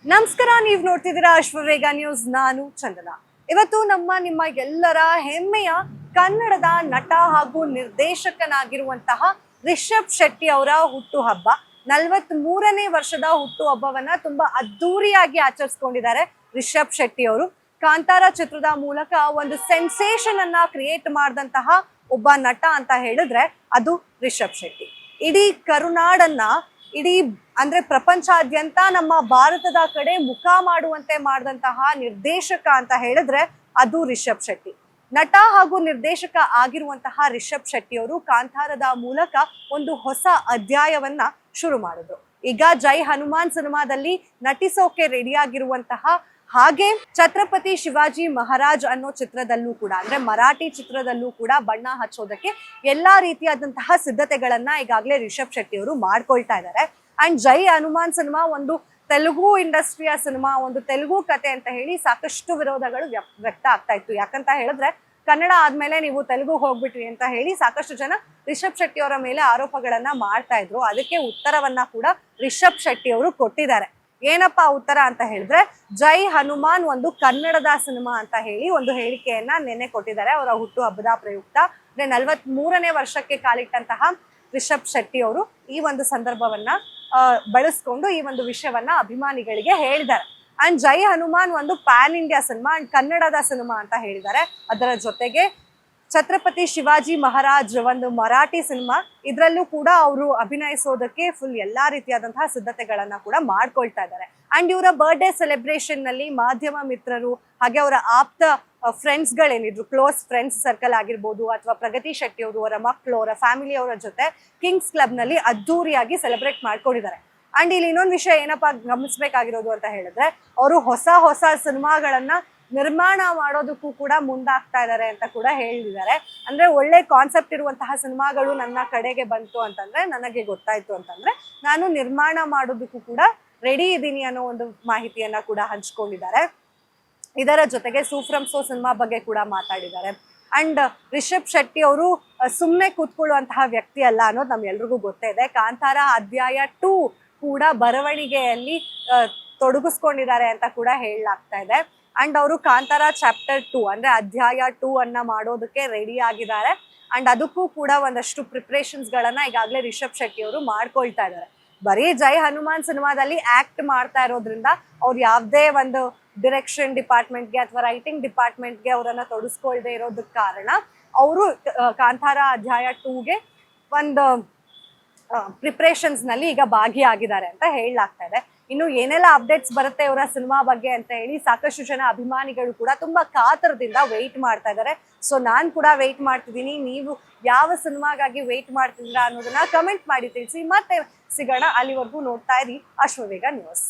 ನಮಸ್ಕಾರ, ನೀವು ನೋಡ್ತಿದ್ದೀರಾ ಅಶ್ವವೇಗ ನ್ಯೂಸ್. ನಾನು ಚಂದನ. ಇವತ್ತು ನಿಮ್ಮ ಎಲ್ಲರ ಹೆಮ್ಮೆಯ ಕನ್ನಡದ ನಟ ಹಾಗೂ ನಿರ್ದೇಶಕನಾಗಿರುವಂತಹ ರಿಷಬ್ ಶೆಟ್ಟಿ ಅವರ ಹುಟ್ಟುಹಬ್ಬ. 43ನೇ ವರ್ಷದ ಹುಟ್ಟುಹಬ್ಬವನ್ನ ತುಂಬಾ ಅದ್ದೂರಿಯಾಗಿ ಆಚರಿಸ್ಕೊಂಡಿದ್ದಾರೆ ರಿಷಬ್ ಶೆಟ್ಟಿ ಅವರು. ಕಾಂತಾರ ಚಿತ್ರದ ಮೂಲಕ ಒಂದು ಸೆನ್ಸೇಷನ್ ಅನ್ನ ಕ್ರಿಯೇಟ್ ಮಾಡಿದಂತಹ ಒಬ್ಬ ನಟ ಅಂತ ಹೇಳಿದ್ರೆ ಅದು ರಿಷಬ್ ಶೆಟ್ಟಿ. ಇಡೀ ಕರುನಾಡನ್ನ, ಇಡೀ ಅಂದ್ರೆ ಪ್ರಪಂಚಾದ್ಯಂತ ನಮ್ಮ ಭಾರತದ ಕಡೆ ಮುಖ ಮಾಡುವಂತೆ ಮಾಡಿದಂತಹ ನಿರ್ದೇಶಕ ಅಂತ ಹೇಳಿದ್ರೆ ಅದು ರಿಷಬ್ ಶೆಟ್ಟಿ. ನಟ ಹಾಗೂ ನಿರ್ದೇಶಕ ಆಗಿರುವಂತಹ ರಿಷಬ್ ಶೆಟ್ಟಿ ಅವರು ಕಾಂತಾರದ ಮೂಲಕ ಒಂದು ಹೊಸ ಅಧ್ಯಾಯವನ್ನ ಶುರು ಮಾಡಿದ್ರು. ಈಗ ಜೈ ಹನುಮಾನ್ ಸಿನಿಮಾದಲ್ಲಿ ನಟಿಸೋಕೆ ರೆಡಿಯಾಗಿರುವಂತಹ, ಹಾಗೆ ಛತ್ರಪತಿ ಶಿವಾಜಿ ಮಹಾರಾಜ್ ಅನ್ನೋ ಚಿತ್ರದಲ್ಲೂ ಕೂಡ, ಅಂದ್ರೆ ಮರಾಠಿ ಚಿತ್ರದಲ್ಲೂ ಕೂಡ ಬಣ್ಣ ಹಚ್ಚೋದಕ್ಕೆ ಎಲ್ಲಾ ರೀತಿಯಾದಂತಹ ಸಿದ್ಧತೆಗಳನ್ನ ಈಗಾಗಲೇ ರಿಷಬ್ ಶೆಟ್ಟಿ ಅವರು ಮಾಡ್ಕೊಳ್ತಾ ಇದ್ದಾರೆ. ಅಂಡ್ ಜೈ ಹನುಮಾನ್ ಸಿನಿಮಾ ಒಂದು ತೆಲುಗು ಇಂಡಸ್ಟ್ರಿಯ ಸಿನಿಮಾ, ಒಂದು ತೆಲುಗು ಕತೆ ಅಂತ ಹೇಳಿ ಸಾಕಷ್ಟು ವಿರೋಧಗಳು ವ್ಯಕ್ತ ಆಗ್ತಾ ಇತ್ತು. ಯಾಕಂತ ಹೇಳಿದ್ರೆ ಕನ್ನಡ ಆದ್ಮೇಲೆ ನೀವು ತೆಲುಗು ಹೋಗ್ಬಿಟ್ರಿ ಅಂತ ಹೇಳಿ ಸಾಕಷ್ಟು ಜನ ರಿಷಬ್ ಶೆಟ್ಟಿ ಅವರ ಮೇಲೆ ಆರೋಪಗಳನ್ನ ಮಾಡ್ತಾ ಇದ್ರು. ಅದಕ್ಕೆ ಉತ್ತರವನ್ನ ಕೂಡ ರಿಷಬ್ ಶೆಟ್ಟಿ ಅವರು ಕೊಟ್ಟಿದ್ದಾರೆ. ಏನಪ್ಪಾ ಉತ್ತರ ಅಂತ ಹೇಳಿದ್ರೆ, ಜೈ ಹನುಮಾನ್ ಒಂದು ಕನ್ನಡದ ಸಿನಿಮಾ ಅಂತ ಹೇಳಿ ಒಂದು ಹೇಳಿಕೆಯನ್ನ ನಿನ್ನೆ ಕೊಟ್ಟಿದ್ದಾರೆ ಅವರ ಹುಟ್ಟು ಹಬ್ಬದ ಪ್ರಯುಕ್ತ. 43ನೇ ವರ್ಷಕ್ಕೆ ಕಾಲಿಟ್ಟಂತಹ ರಿಷಬ್ ಶೆಟ್ಟಿ ಅವರು ಈ ಒಂದು ಸಂದರ್ಭವನ್ನ ಬಳಸ್ಕೊಂಡು ಈ ಒಂದು ವಿಷಯವನ್ನ ಅಭಿಮಾನಿಗಳಿಗೆ ಹೇಳಿದ್ದಾರೆ. ಅಂಡ್ ಜೈ ಹನುಮಾನ್ ಒಂದು ಪ್ಯಾನ್ ಇಂಡಿಯಾ ಸಿನಿಮಾ ಅಂಡ್ ಕನ್ನಡದ ಸಿನಿಮಾ ಅಂತ ಹೇಳಿದ್ದಾರೆ. ಅದರ ಜೊತೆಗೆ ಛತ್ರಪತಿ ಶಿವಾಜಿ ಮಹಾರಾಜ್ ಒಂದು ಮರಾಠಿ ಸಿನಿಮಾ, ಇದರಲ್ಲೂ ಕೂಡ ಅವರು ಅಭಿನಯಿಸೋದಕ್ಕೆ ಫುಲ್ ಎಲ್ಲಾ ರೀತಿಯಾದಂತಹ ಸಿದ್ಧತೆಗಳನ್ನ ಕೂಡ ಮಾಡ್ಕೊಳ್ತಾ ಇದ್ದಾರೆ. ಅಂಡ್ ಇವರ ಬರ್ಡೇ ಸೆಲೆಬ್ರೇಷನ್ ನಲ್ಲಿ ಮಾಧ್ಯಮ ಮಿತ್ರರು ಹಾಗೆ ಅವರ ಆಪ್ತ ಫ್ರೆಂಡ್ಸ್ ಗಳೇನಿದ್ರು, ಕ್ಲೋಸ್ ಫ್ರೆಂಡ್ಸ್ ಸರ್ಕಲ್ ಆಗಿರ್ಬೋದು, ಅಥವಾ ಪ್ರಗತಿ ಶೆಟ್ಟಿ ಅವರು, ಅವರ ಮಕ್ಕಳು, ಅವರ ಫ್ಯಾಮಿಲಿ ಅವರ ಜೊತೆ ಕಿಂಗ್ಸ್ ಕ್ಲಬ್ ನಲ್ಲಿ ಅದ್ದೂರಿಯಾಗಿ ಸೆಲೆಬ್ರೇಟ್ ಮಾಡ್ಕೊಂಡಿದ್ದಾರೆ. ಅಂಡ್ ಇಲ್ಲಿ ಇನ್ನೊಂದು ವಿಷಯ ಏನಪ್ಪಾ ಗಮನಿಸಬೇಕಾಗಿರೋದು ಅಂತ ಹೇಳಿದ್ರೆ, ಅವರು ಹೊಸ ಸಿನಿಮಾಗಳನ್ನ ನಿರ್ಮಾಣ ಮಾಡೋದಕ್ಕೂ ಕೂಡ ಮುಂದಾಗ್ತಾ ಇದ್ದಾರೆ ಅಂತ ಕೂಡ ಹೇಳಿದ್ದಾರೆ. ಅಂದ್ರೆ ಒಳ್ಳೆ ಕಾನ್ಸೆಪ್ಟ್ ಇರುವಂತಹ ಸಿನಿಮಾಗಳು ನನ್ನ ಕಡೆಗೆ ಬಂತು ಅಂತಂದ್ರೆ, ನನಗೆ ಗೊತ್ತಾಯ್ತು ಅಂತಂದ್ರೆ ನಾನು ನಿರ್ಮಾಣ ಮಾಡೋದಕ್ಕೂ ಕೂಡ ರೆಡಿ ಇದ್ದೀನಿ ಅನ್ನೋ ಒಂದು ಮಾಹಿತಿಯನ್ನ ಕೂಡ ಹಂಚ್ಕೊಂಡಿದ್ದಾರೆ. ಇದರ ಜೊತೆಗೆ ಸೂಫ್ರಮ್ ಸೋ ಸಿನಿಮಾ ಬಗ್ಗೆ ಕೂಡ ಮಾತಾಡಿದ್ದಾರೆ. ಅಂಡ್ ರಿಷಬ್ ಶೆಟ್ಟಿ ಅವರು ಸುಮ್ಮನೆ ಕೂತ್ಕೊಳ್ಳುವಂತಹ ವ್ಯಕ್ತಿ ಅಲ್ಲ ಅನ್ನೋದು ನಮ್ಗೆಲ್ರಿಗೂ ಗೊತ್ತೇ ಇದೆ. ಕಾಂತಾರ ಅಧ್ಯಾಯ 2 ಕೂಡ ಬರವಣಿಗೆಯಲ್ಲಿ ತೊಡಗಿಸ್ಕೊಂಡಿದ್ದಾರೆ ಅಂತ ಕೂಡ ಹೇಳಲಾಗ್ತಾ ಇದೆ. ಅಂಡ್ ಅವರು ಕಾಂತಾರ ಚಾಪ್ಟರ್ 2 ಅಂದ್ರೆ ಅಧ್ಯಾಯ 2 ಅನ್ನ ಮಾಡೋದಕ್ಕೆ ರೆಡಿ ಆಗಿದ್ದಾರೆ. ಅಂಡ್ ಅದಕ್ಕೂ ಕೂಡ ಒಂದಷ್ಟು ಪ್ರಿಪ್ರೇಷನ್ಸ್ ಗಳನ್ನ ಈಗಾಗಲೇ ರಿಷಬ್ ಶೆಟ್ಟಿ ಅವರು ಮಾಡ್ಕೊಳ್ತಾ ಇದ್ದಾರೆ. ಬರೀ ಜೈ ಹನುಮಾನ್ ಸಿನಿಮಾದಲ್ಲಿ ಆಕ್ಟ್ ಮಾಡ್ತಾ ಇರೋದ್ರಿಂದ ಅವ್ರು ಯಾವುದೇ ಒಂದು ಡಿರೆಕ್ಷನ್ ಡಿಪಾರ್ಟ್ಮೆಂಟ್ಗೆ ಅಥವಾ ರೈಟಿಂಗ್ ಡಿಪಾರ್ಟ್ಮೆಂಟ್ಗೆ ಅವರನ್ನ ತೊಡಸ್ಕೊಳ್ದೆ ಇರೋದಕ್ಕೆ ಕಾರಣ ಅವರು ಕಾಂತಾರ ಅಧ್ಯಾಯ 2ಗೆ ಒಂದು ಪ್ರಿಪ್ರೇಷನ್ಸ್ ನಲ್ಲಿ ಈಗ ಭಾಗಿಯಾಗಿದ್ದಾರೆ ಅಂತ ಹೇಳಲಾಗ್ತಾ ಇದೆ. ಇನ್ನು ಏನೆಲ್ಲ ಅಪ್ಡೇಟ್ಸ್ ಬರುತ್ತೆ ಇವರ ಸಿನಿಮಾ ಬಗ್ಗೆ ಅಂತ ಹೇಳಿ ಸಾಕಷ್ಟು ಜನ ಅಭಿಮಾನಿಗಳು ಕೂಡ ತುಂಬಾ ಕಾತರದಿಂದ ವೆಯ್ಟ್ ಮಾಡ್ತಾ ಇದ್ದಾರೆ. ಸೊ ನಾನು ಕೂಡ ವೆಯ್ಟ್ ಮಾಡ್ತಿದ್ದೀನಿ. ನೀವು ಯಾವ ಸಿನಿಮಾಗಾಗಿ ವೆಯ್ಟ್ ಮಾಡ್ತಿದ್ದೀರಾ ಅನ್ನೋದನ್ನ ಕಮೆಂಟ್ ಮಾಡಿ ತಿಳಿಸಿ. ಮತ್ತೆ ಸಿಗೋಣ. ಅಲ್ಲಿವರೆಗೂ ನೋಡ್ತಾ ಇರಿ ಅಶ್ವವೇಗ ನ್ಯೂಸ್.